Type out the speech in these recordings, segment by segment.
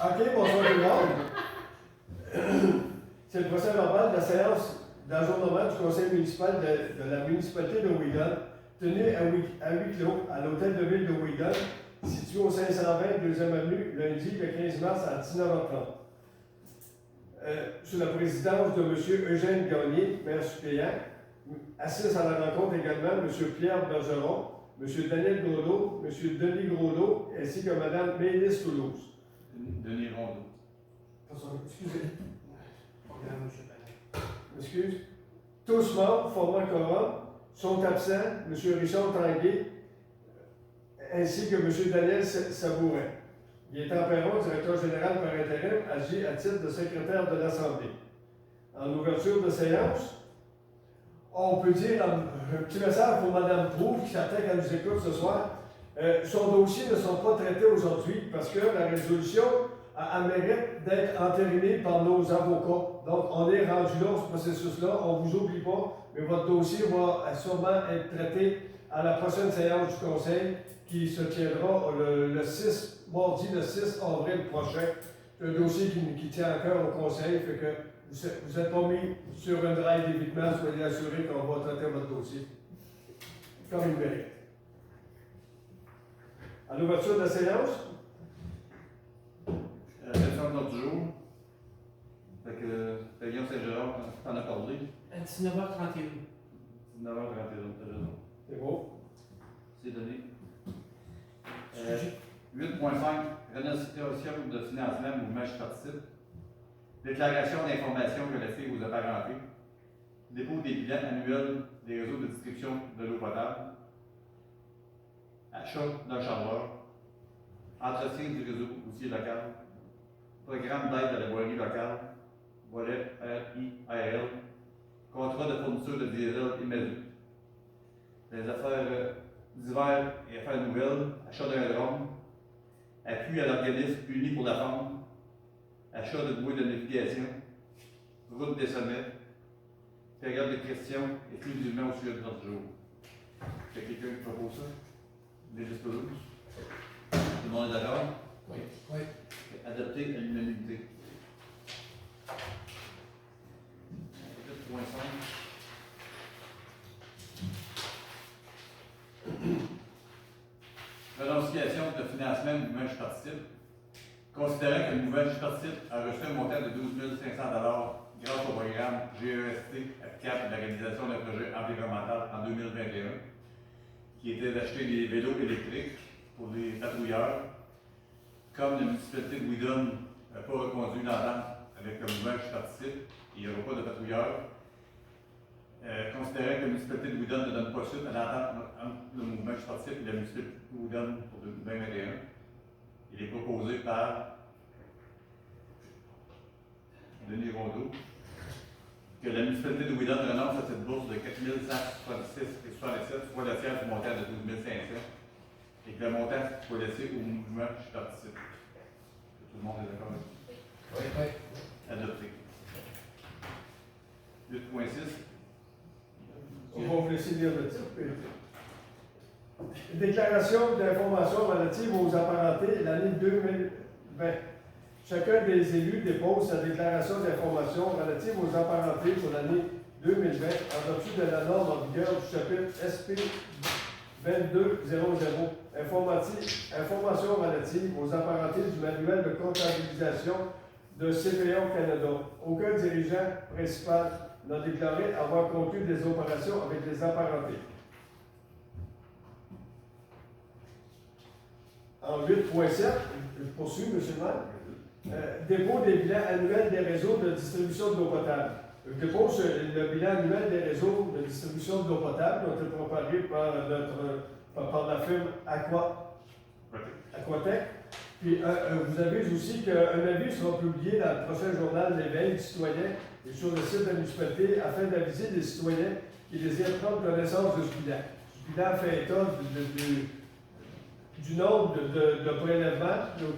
OK, bonsoir tout le monde. C'est le procès verbal de la séance d'enjournement du conseil municipal de la municipalité de Ouigon, tenu à huis clos à l'hôtel de ville de Ouigon, situé au 520 2e avenue, lundi le 15 mars à 19h30. Sous la présidence de M. Eugène Gagné, maire suppléant, assiste à la rencontre également M. Pierre Bergeron, M. Daniel Grodeau, M. Denis Grodeau, ainsi que Mme Mélisse Toulouse. Denis Rondeau. Excusez. Excuse. Tous membres formant quorum sont absents, M. Richard Tanguay, ainsi que M. Daniel Sabouret. Gaétan Perron, directeur général par intérim, agit à titre de secrétaire de l'Assemblée. En ouverture de séance, on peut dire un petit message pour Mme Proulx, qui s'attend qu'elle nous écoute ce soir. Son dossier ne sont pas traités aujourd'hui parce que la résolution a mérite d'être entérinée par nos avocats. Donc, on est rendu là, ce processus-là. On ne vous oublie pas, mais votre dossier va sûrement être traité à la prochaine séance du Conseil qui se tiendra mardi le 6 avril prochain. C'est un dossier qui tient à cœur au Conseil, fait que vous n'êtes pas mis sur un drive d'évitement, soyez assurés qu'on va traiter votre dossier comme il mérite. À l'ouverture de la séance, Réception de l'ordre du jour. Fait que Pavillon Saint-Gérard, t'en as parlé. À 19h31. 19h31, t'as raison. c'est beau. C'est donné. 8.5, renonciation de financement mouvement je participe. Déclaration d'information relative aux apparentés. Dépôt des bilans annuels des réseaux de distribution de l'eau potable. Achat d'un chargeur. Entretien du réseau routier local. Programme d'aide à la voirie locale. Volet RIRL. Contrat de fourniture de diesel et mazout. Les affaires divers et affaires nouvelles. Achat d'un drone. Appui à l'organisme uni pour la femme. Achat de bouées de navigation. Route des sommets. Période de questions exclusivement au sujet de notre jour. Il y a quelqu'un qui propose ça? Mélisse Toulouse. Tout le monde est d'accord? Oui. Adopté à l'unanimité. 8.5. Renonciation de financement du mouvement Je participe. Considérant que le mouvement Je participe a reçu un montant de 12 500 $ grâce au programme GEST applicable à la réalisation d'un projet environnemental en 2021, qui était d'acheter des vélos électriques pour les patrouilleurs. Comme la municipalité de Ouigon n'a pas reconduit l'entente avec le mouvement Je participe, il n'y aura pas de patrouilleurs. Considérant que la municipalité de Ouigon ne donne pas suite à l'entente entre le mouvement Je participe et la municipalité de Ouigon pour 2021, il est proposé par Denis Rondeau que la municipalité de Ouigon renonce à cette bourse de 4 166,67, soit le tiers du montant de 12 500, et que le montant soit laissé au mouvement Je participe. Tout le monde est d'accord avec ça? Oui. Adopté. 8.6. On va vous laisser lire le titre. Déclaration d'information relative aux apparentés l'année 2020. Chacun des élus dépose sa déclaration d'information relative aux apparentés pour l'année 2020 en vertu de la norme en vigueur du chapitre SP 2200. Information relative aux apparentés du manuel de comptabilisation de CPO Canada. Aucun dirigeant principal n'a déclaré avoir conclu des opérations avec les apparentés. En 8.7, je poursuis, M. le maire. Dépôt des bilans annuels des réseaux de distribution de l'eau potable. Je dépose le bilan annuel des réseaux de distribution de l'eau potable qui ont été préparés par la firme Aquatec. Puis vous avez aussi qu'un avis sera publié dans le prochain journal L'Éveil du citoyen et sur le site de la municipalité afin d'aviser les citoyens qui désirent prendre connaissance de ce bilan. Ce bilan fait état du nombre de prélèvements, donc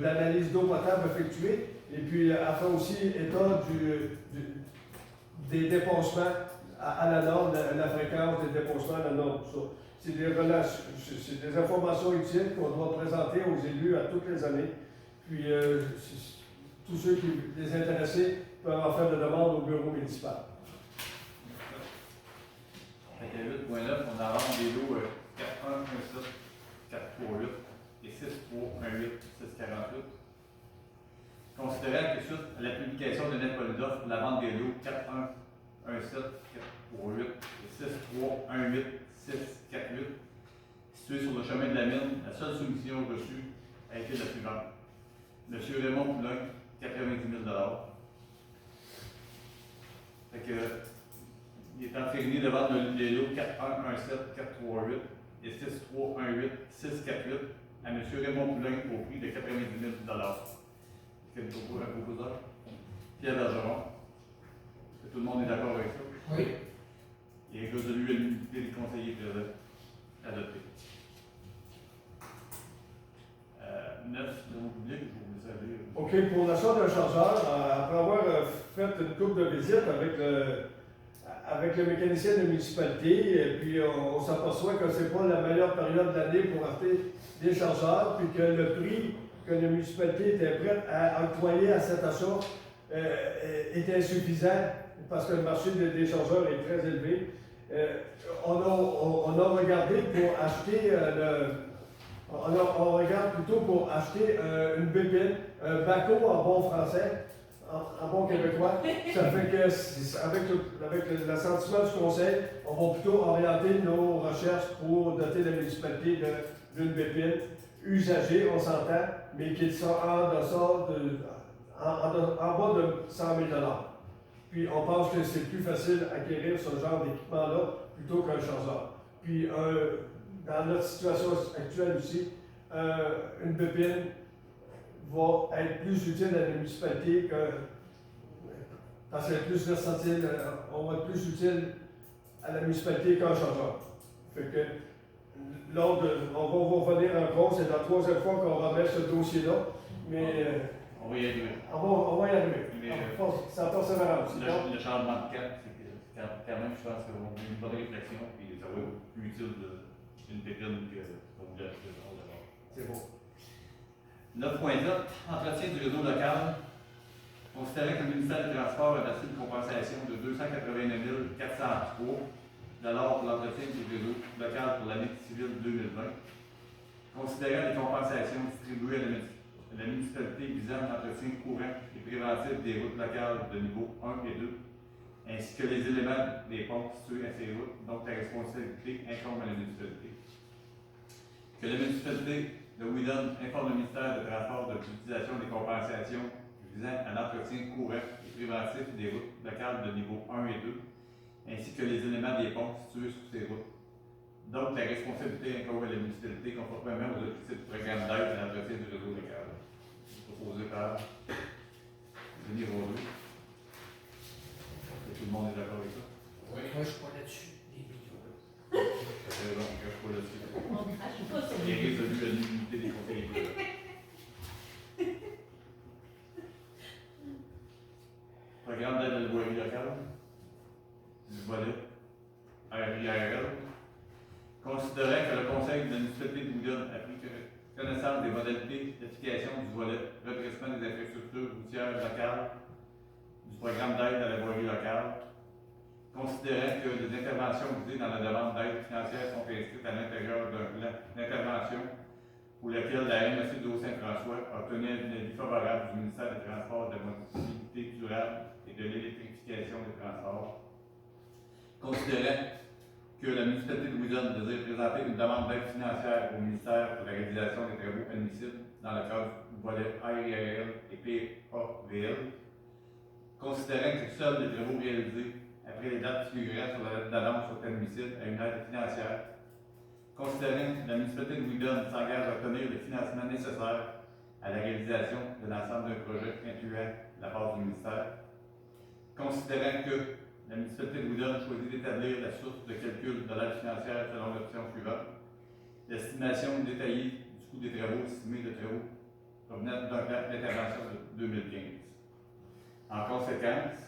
d'analyse d'eau potable effectuées, et puis elle fait aussi état des dépensements à la norme, la fréquence des dépensements à la norme. C'est des informations utiles qu'on doit présenter aux élus à toutes les années. Puis tous ceux qui les intéressés peuvent en faire de demande au bureau municipal. Fait qu'à 8.9, on a rendre des lots 4.1.17, 4.3.8 et 6.3.1.8, 6.48. Considérant que suite à la publication de l'appel d'offres pour la vente des lots 4.1.17, 4.3.8 et 6.3.1.8, 6.4.8, situés sur le chemin de la mine, la seule soumission reçue a été la suivante. Monsieur Raymond Poulain, 90 000 $. Fait que, il est entériné de vendre les lots 4.1.17, 4.3.8 et 6.3.1.8, 6.4.8 à M. Raymond Poulain au prix de 90 000 $. Quel proposeur? Pierre Bergeron. Est-ce que tout le monde est d'accord avec ça? Oui. Il est résolu à l'unité des conseillers présents. Adopté. 9, dans mon public, vous le savez. OK, pour l'achat d'un chargeur, après avoir fait une couple de visites avec le mécanicien de la municipalité, et puis on s'aperçoit que ce n'est pas la meilleure période de l'année pour acheter des chargeurs, puis que le prix que la municipalité était prête à octroyer à cet achat était insuffisant, parce que le marché des chargeurs est très élevé. On a regardé pour acheter on regarde plutôt pour acheter une bépine, un baco en bon français, en bon québécois. Ça fait que, avec l'assentiment du conseil, on va plutôt orienter nos recherches pour doter la municipalité d'une bépine usagée, on s'entend, mais qui sera en bas de 100 000 $. Puis on pense que c'est plus facile d'acquérir ce genre d'équipement-là plutôt qu'un chargeur. Puis dans notre situation actuelle aussi, une bépine va être plus utile à la municipalité parce qu'elle est plus versatile, on va être plus utile à la municipalité qu'un chargeur. Fait que on va revenir en compte, c'est la troisième fois qu'on remet ce dossier-là, mais On va y arriver. on va y arriver. Mais, C'est en persévérance. Le changement de cap, c'est que quand même, je pense qu'on a une bonne réflexion, puis ça va être plus utile d'une pépine qu'on voulait acheter d'abord. C'est bon. 9.9, entretien du réseau local. Considérant que le ministère des Transports a versé une compensation de 289 403 $ pour l'entretien du réseau local pour l'année civile 2020. Considérant les compensations distribuées à la municipalité visant l'entretien courant et préventif des routes locales de niveau 1 et 2, ainsi que les éléments des ponts situés à ces routes, donc la responsabilité incombe à la municipalité. Que la municipalité de Wheeldon informe le ministère des Transports de l'utilisation des compensations visant à l'entretien courant et préventif des routes locales de niveau 1 et 2, ainsi que les éléments des ponts situés sur ces routes. Donc, la responsabilité incombe à la municipalité conformément aux objectifs du programme d'aide à l'entretien du réseau local. Proposé par Denis Rodeau. Tout le monde est d'accord avec ça? Oui. Moi, je suis pas là-dessus. C'est raison, je ne suis pas là-dessus. On ne crache pas sur Il est résolu à l'unité des conseillers présents. Programme d'aide à la voirie locale. Du volet RIRL. Considérant que le conseil de la municipalité de Wheeldon a pris connaissance des modalités d'application du volet redressement des infrastructures routières locales du programme d'aide à la voirie locale, considérant que les interventions visées dans la demande d'aide financière sont inscrites à l'intérieur d'un plan d'intervention pour lequel la MSC de Haut-Saint-François a obtenu un avis favorable du ministère des Transports, de la Mobilité durable et de l'électrification des transports, considérant que la municipalité de Wheeldon désire présenter une demande d'aide financière au ministère pour la réalisation des travaux admissibles dans le cadre du volet AIRL et PAVL, considérant que seuls les travaux réalisés après les dates figurant sur la lettre d'annonce sont admissibles à une aide financière, considérant que la municipalité de Wheeldon s'engage à obtenir le financement nécessaire à la réalisation de l'ensemble d'un projet incluant la part du ministère, considérant que la municipalité de Wheeldon choisit d'établir la source de calcul de l'aide financière selon l'option suivante. L'estimation détaillée du coût des travaux estimés de travaux provenant d'un plan d'intervention de 2015. En conséquence,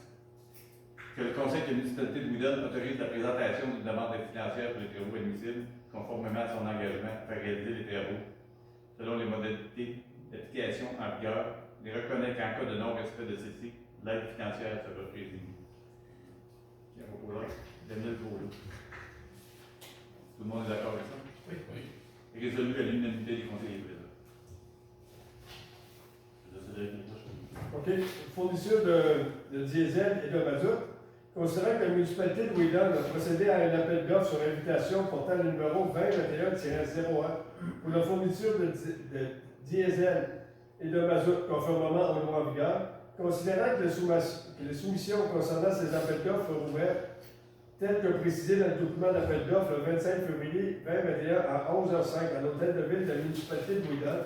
que le conseil de la municipalité de Wheeldon autorise la présentation d'une demande d'aide financière pour les travaux admissibles, conformément à son engagement à faire réaliser les travaux selon les modalités d'application en vigueur et reconnaît qu'en cas de non-respect de celle-ci, l'aide financière sera résignée. Qui est proposé? Daniel Gros. Tout le monde est d'accord avec ça? Oui. Résolu à l'unanimité des conseillers présents. OK. Fourniture de diesel et de mazout. Considérant que la municipalité de Wheeldon a procédé à un appel d'offres sur invitation portant le numéro 2021-01 pour la fourniture de diesel et de mazout conformément aux lois en vigueur, considérant que les soumissions concernant ces appels d'offres sont ouvertes tel que précisé dans le document d'appel d'offres le 25 février 2021 à 11h05 à l'hôtel de ville de la municipalité de Wheeldon,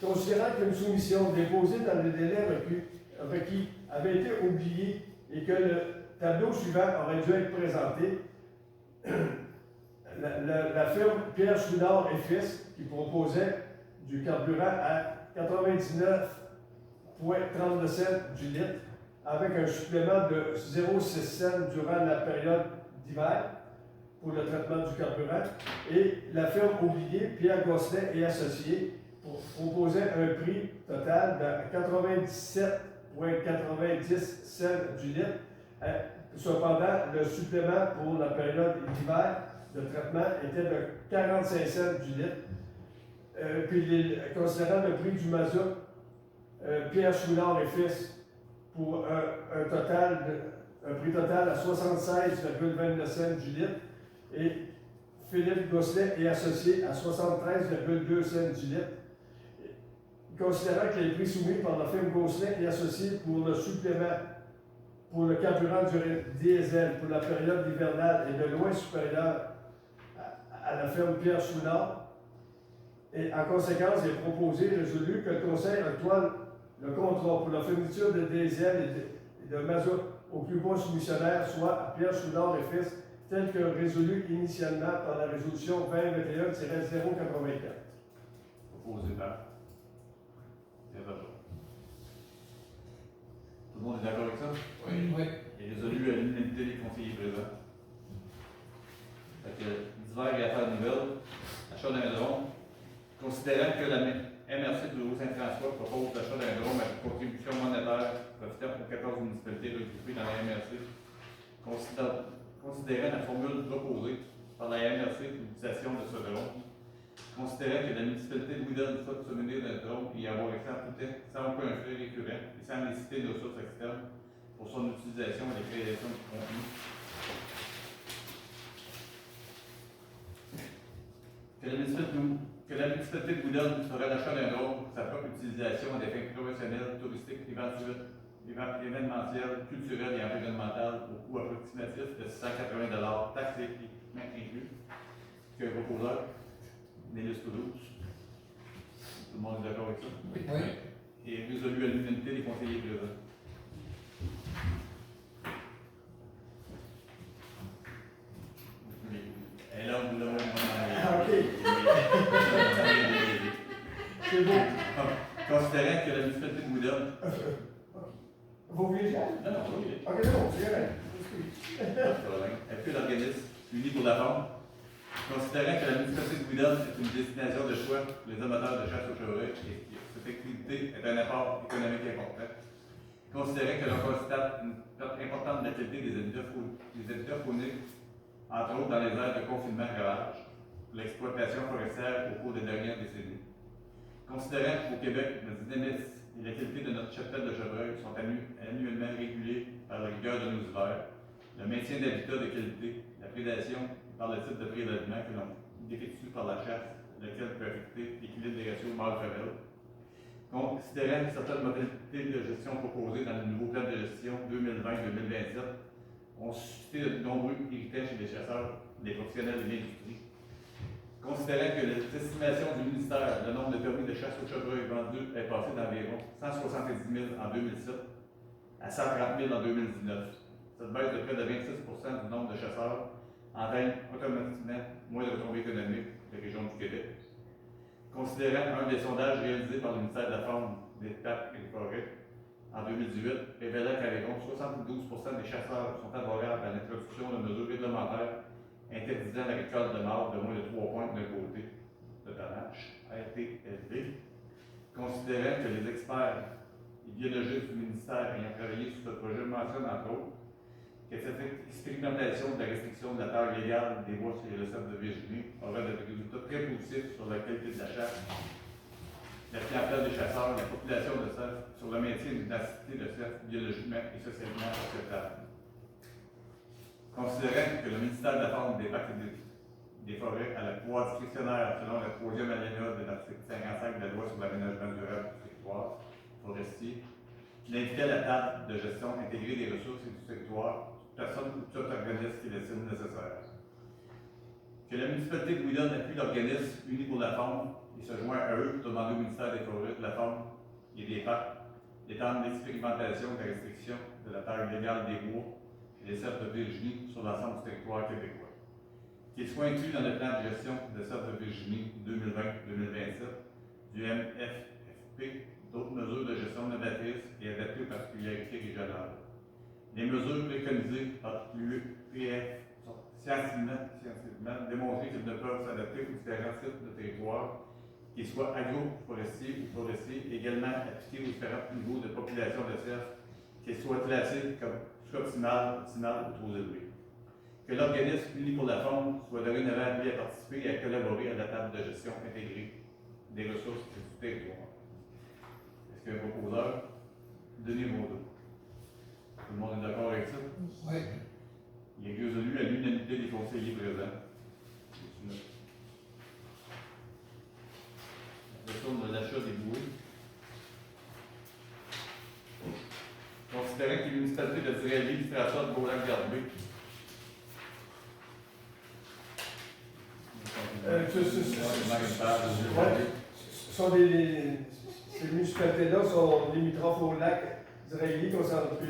considérant qu'une soumission déposée dans le délai requis avait été oubliée et que le tableau suivant aurait dû être présenté, la firme Pierre Chouinard et Fils, qui proposait du carburant à 99,32 cents du litre, avec un supplément de 0,6 cents durant la période d'hiver pour le traitement du carburant, et la firme oubliée, Pierre Gosselin et Associés, proposait un prix total de 97,90 cents du litre. Cependant, le supplément pour la période d'hiver de traitement était de 45 cents du litre. Considérant le prix du mazout, Pierre Chouinard et Fils, pour un prix total à 76,29 cents du litre, et Philippe Gosselin et Associés à 73,2 cents du litre. Considérant que les prix soumis par la firme Gosselin et Associés pour le supplément pour le carburant du diesel pour la période hivernale est de loin supérieur à la firme Pierre Chouinard, et en conséquence, il est proposé, résolu, que le Conseil octroie le contrat pour la fourniture de diesel et de mazout au plus bon soumissionnaire, soit à Pierre Chouinard et Fils, tel que résolu initialement par la résolution 2021-084. Proposé par. Tout le monde est d'accord avec ça? Oui. Et résolu à l'unanimité des conseillers présents. Fait que, divers et affaires nouvelles, achat d'un drone. Considérant que la MRC de Louis-Saint-François propose l'achat d'un drone avec contribution monétaire profitant aux 14 municipalités regroupées dans la MRC, considérant la formule proposée par la MRC pour l'utilisation de ce drone, considérant que la municipalité de Wheeldon souhaite se munir d'un drone et avoir accès en tout temps sans aucun frais récurrent et sans nécessiter de ressources externes pour son utilisation et la création de contenu. Que la municipalité de Wheeldon fera l'achat d'un drone pour sa propre utilisation à des fins professionnelles, touristiques, événementielles, culturelles et environnementales au coût approximatif de 180 taxes et équipements inclus. Que le proposeur, Nélis Toulouse. Tout le monde est d'accord avec ça? Oui. Et résolu à l'unanimité des conseillers présents. Et là, nous l'avons OK. C'est beau. Considérant que la municipalité de Wheeldon. Vous voulez dire? Non, oui. OK, c'est bon, c'est vrai. Appui l'organisme uni pour la forme. Considérant que la municipalité de Wheeldon est une destination de choix pour les amateurs de chasse au chevreuil et que cette activité est un apport économique important. Considérant que l'on constate une perte importante de la qualité des habitats fauniques, entre autres dans les aires de confinement ravage, pour l'exploitation forestière au cours des dernières décennies. Considérant qu'au Québec, le dynamisme et la qualité de notre cheptel de chevreuil sont annuellement régulés par la rigueur de nos hivers, le maintien d'habitats de qualité, la prédation par le type de prélèvement que l'on effectue par la chasse, lequel peut affecter l'équilibre des ratios mâle-femelle. Considérant certaines modalités de gestion proposées dans le nouveau plan de gestion 2020-2027 ont suscité de nombreux irritants chez les chasseurs, les professionnels de l'industrie. Considérant que l'estimation du ministère, le nombre de permis de chasse au chevreuil vendus est passé d'environ 170 000 en 2007 à 130 000 en 2019. Cette baisse de près de 26 % du nombre de chasseurs entraîne automatiquement moins de retombées économiques des régions du Québec. Considérant un des sondages réalisés par le ministère de la Faune, des Parcs et des Forêts en 2018, révélant qu'environ 72 % des chasseurs sont favorables à l'introduction de mesures réglementaires interdisant la récolte de marbre de moins de 3 points d'un côté de tonnage a été élevé. Considérant considérant que les experts et biologistes du ministère ayant travaillé sur ce projet mentionnent entre autres que cette expérimentation de la restriction de la taille légale des bois sur le cerf de Virginie aura des résultats très positifs sur la qualité de la chasse, la clientèle des chasseurs, la population de cerfs, sur le maintien d'une densité de cerfs biologiquement et socialement acceptable. Considérant que le ministère de la Faune, des Parcs et des Forêts a le pouvoir discrétionnaire selon le 3e alinéa de l'article 55 de la loi sur l'aménagement durable du territoire forestier, qui invitait à la table de gestion intégrée des ressources et du territoire personne ou tout organisme qui l'estime nécessaire. Que la municipalité de Wheeldon appuie l'organisme uni pour la faune et se joint à eux pour demander au ministère des Forêts, de la Faune et des Parcs d'étendre l'expérimentation de la restriction de la taille légale des bois et des cerfs de Virginie sur l'ensemble du territoire québécois. Qu'il soit inclus dans le plan de gestion des cerfs de Virginie 2020-2027 du MFFP d'autres mesures de gestion novatrices et adaptées aux particularités régionales. Les mesures préconisées par l'UEF sont scientifiquement démontrées qu'elles ne peuvent s'adapter aux différents types de territoires, qu'ils soient agroforestiers ou forestiers, également appliquées aux différents niveaux de population de cerfs, qu'ils soient classés comme sous-optimales, optimales ou trop élevés. Que l'organisme uni pour la faune soit dorénavant appelé à participer et à collaborer à la table de gestion intégrée des ressources du territoire. Est-ce qu'il y a un proposeur? Denis Mondeau. Tout le monde est d'accord avec ça? Oui. Il est résolu à l'unanimité des conseillers présents. La question de l'achat des bouées. Considérant que les municipalités de Direlli, Strasbourg, de Beaulac-Gardé. Ces municipalités-là sont limitrophes au lac Direlli, puis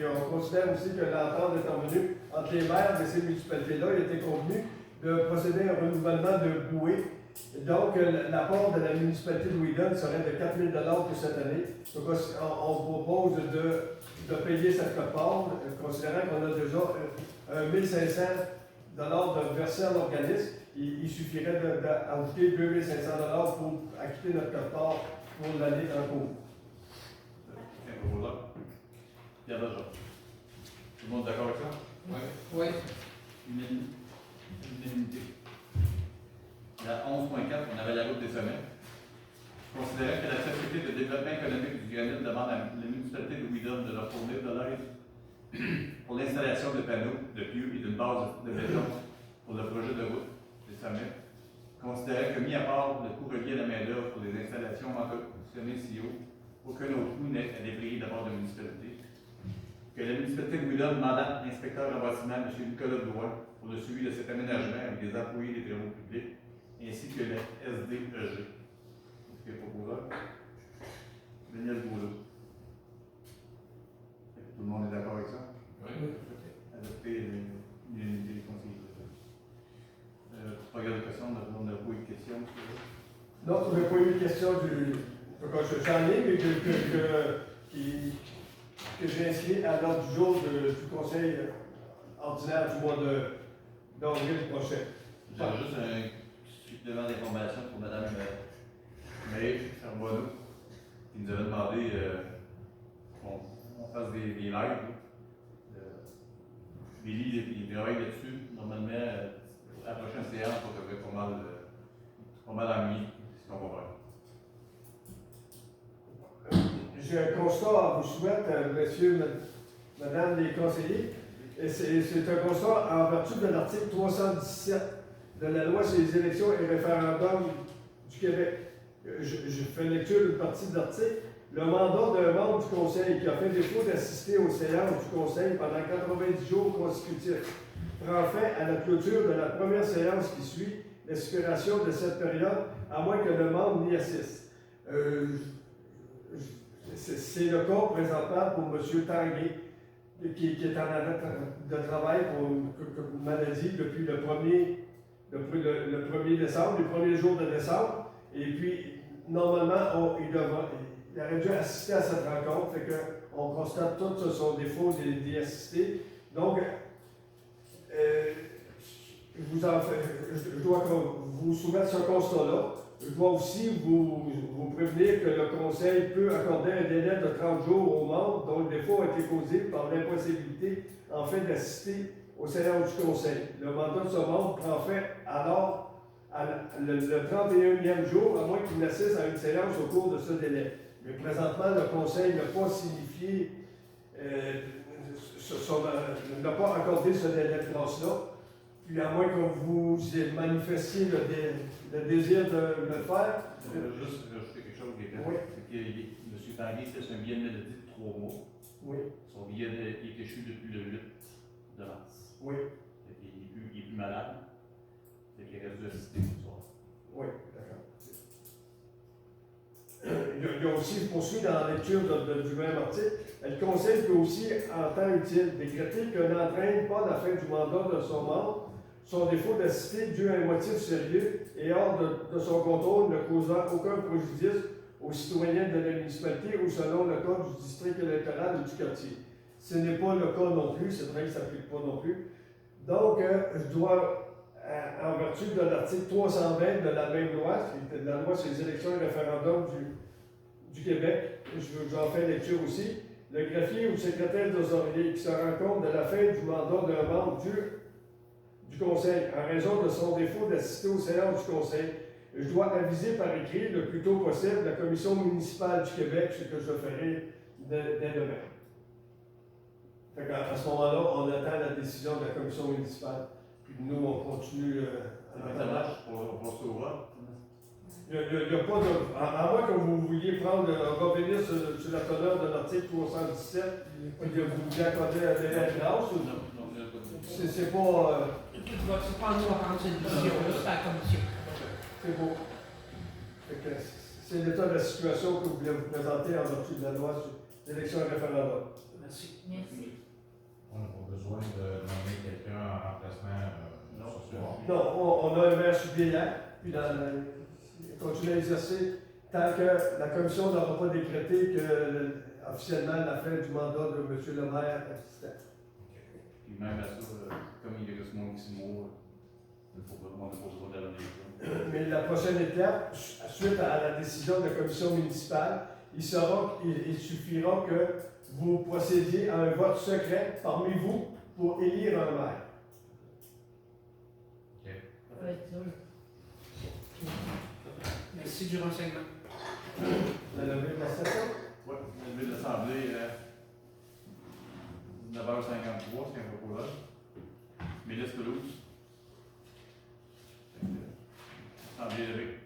on considère aussi que l'entente est intervenue entre les maires de ces municipalités-là. Il était convenu de procéder à un renouvellement de bouées. Donc, l'apport de la municipalité de Wheeldon serait de 4 000 $ pour cette année. Donc, on propose de payer cette quote-part, considérant qu'on a déjà 1 500 $ de verser à l'organisme. Il suffirait d'ajouter 2 500 $ pour acquitter notre quote-part pour l'année en cours. Pierre Bergeron. Tout le monde est d'accord avec ça? Oui. Oui. Unanimité. La 11.4, on avait la route des sommets. Considérant que la Société de développement économique du Granit demande à la municipalité de Wheeldon de leur fournir de l'aide pour l'installation de panneaux, de pieux et d'une base de béton pour le projet de route des sommets. Considérant que, mis à part le coût relié à la main-d'œuvre pour les installations mentionnées si haut, aucun autre coût n'est à dépayer de la part de la municipalité. Que la municipalité de Wheeldon mandate l'inspecteur en bâtiment, M. Nicolas Drouin, pour le suivi de cet aménagement avec des employés des travaux publics, ainsi que la SDEG. Est-ce qu'il y a un proposeur? Daniel Boulot. Tout le monde est d'accord avec ça? Oui. Adopter l'unité des conseillers. Pas de questions, on n'a pas eu de questions. Non, on n'a pas eu de questions j'en ai, mais que j'ai inscrit à l'ordre du jour du conseil ordinaire du mois d'avril prochain. J'avais juste un supplément d'information pour Mme Maëlle Charbonneau, qui nous avait demandé qu'on fasse des lives. Billy, il travaille là-dessus. Normalement, à la prochaine séance, on devrait pas mal ennuyé, ce qu'on va faire. J'ai un constat à vous soumettre, messieurs, madame les conseillers. C'est un constat en vertu de l'article 317 de la loi sur les élections et référendums du Québec. Je fais lecture d'une partie de l'article. Le mandat d'un membre du Conseil qui a fait défaut d'assister aux séances du Conseil pendant 90 jours consécutifs prend fin à la clôture de la première séance qui suit l'expiration de cette période, à moins que le membre n'y assiste. C'est le cas présentement pour M. Tanguay, qui est en arrêt de travail pour une maladie depuis le 1er décembre, les premiers jours de décembre. Et puis, normalement, il aurait dû assister à cette rencontre, fait qu'on constate tout son défaut d'y assister. Donc, je dois vous soumettre ce constat-là. Je dois aussi vous prévenir que le Conseil peut accorder un délai de 30 jours aux membres dont le défaut a été causé par l'impossibilité en fait d'assister aux séances du Conseil. Le mandat de ce membre prend fin alors le 31e jour, à moins qu'il n'assiste à une séance au cours de ce délai. Mais présentement, le Conseil n'a pas signifié, n'a pas accordé ce délai de grâce-là. Puis à moins que vous manifestiez le désir de le faire. Je vais juste rajouter quelque chose qui était. Oui. M. Tanguy, c'est un billet de maladie de 3 mois. Oui, Son billet il est échu depuis le 8 de mars. oui, Il est plus malade. Fait qu'il reste dû assister ce soir. oui, d'accord. Il y a aussi poursuivi dans la lecture du même article. Le Conseil peut aussi, en temps utile, décréter que n'entraîne pas la fin du mandat de son membre son défaut d'assister dû à un motif sérieux et hors de son contrôle, ne causant aucun préjudice aux citoyens de la municipalité ou selon le code du district électoral ou du quartier. Ce n'est pas le cas non plus, c'est vrai que ça ne s'applique pas non plus. Donc, je dois, en vertu de l'article 320 de la même loi, qui est la loi sur les élections et référendums du Québec, je en fais lecture aussi, le greffier ou secrétaire d'auxiliaire qui se rend compte de la fin du mandat d'un membre du Conseil, en raison de son défaut d'assister aux séances du Conseil, je dois aviser par écrit le plus tôt possible la Commission municipale du Québec, ce que je ferai dès demain. À ce moment-là, on attend la décision de la Commission municipale. Puis nous, on continue Ça marche pour ce vote. Il n'y a pas de. À moins que vous vouliez revenir sur la teneur de l'article 317, et que vous vouliez accorder un délai de grâce, ou Non, c'est pas. C'est pas nous à prendre cette décision, là, c'est la commission. C'est beau. C'est l'état de la situation que vous voulez vous présenter en vertu de la loi sur l'élection et référendum. Merci. Merci. On n'a pas besoin de nommer quelqu'un en remplacement sur ce moment. Non, on a un maire suppléant, puis continuer à exercer tant que la commission n'aura pas décrété que officiellement la fin du mandat de M. le maire assistant. Puis même à ça, comme il reste moins que 6 mois, on n'a pas besoin d'aller dans Mais la prochaine étape, suite à la décision de la commission municipale, il suffira que vous procédiez à un vote secret parmi vous pour élire un maire. Merci du renseignement. La levée de la session? Oui, le lever de l'Assemblée, 19h53, c'est un proposal. Mélisse Pelouse. Assemblée levée.